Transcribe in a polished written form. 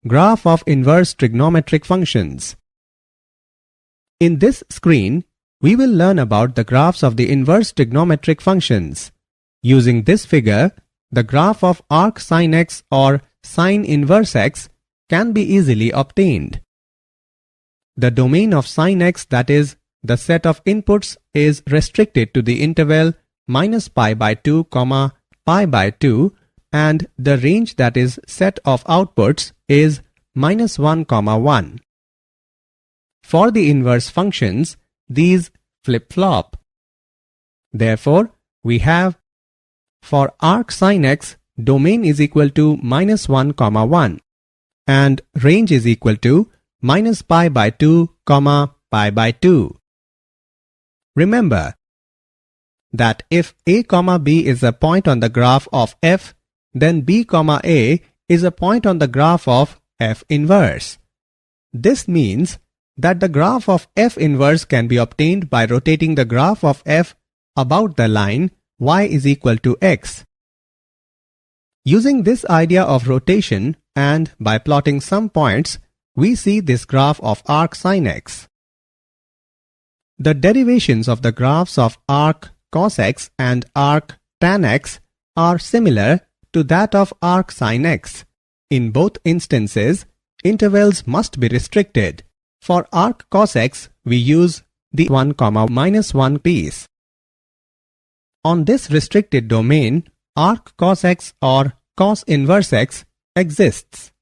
Graph of inverse trigonometric functions. In this screen, we will learn about the graphs of the inverse trigonometric functions. Using this figure, the graph of arc sin x or sine inverse x can be easily obtained. The domain of sin x, that is, the set of inputs, is restricted to the interval minus pi by 2, pi by 2, and the range, that is set of outputs, is minus 1, 1. For the inverse functions, these flip-flop. Therefore, we have for arc sin x, domain is equal to minus 1, 1 and range is equal to minus pi by 2, pi by 2. Remember that if a, b is a point on the graph of f, then b, a is a point on the graph of f inverse. This means that the graph of f inverse can be obtained by rotating the graph of f about the line y is equal to x. Using this idea of rotation and by plotting some points, we see this graph of arc sin x. The derivations of the graphs of arc cos x and arc tan x are similar to that of arc sin x. In both instances, intervals must be restricted. For arc cos x, we use the 1, minus 1 piece. On this restricted domain, arc cos x or cos inverse x exists.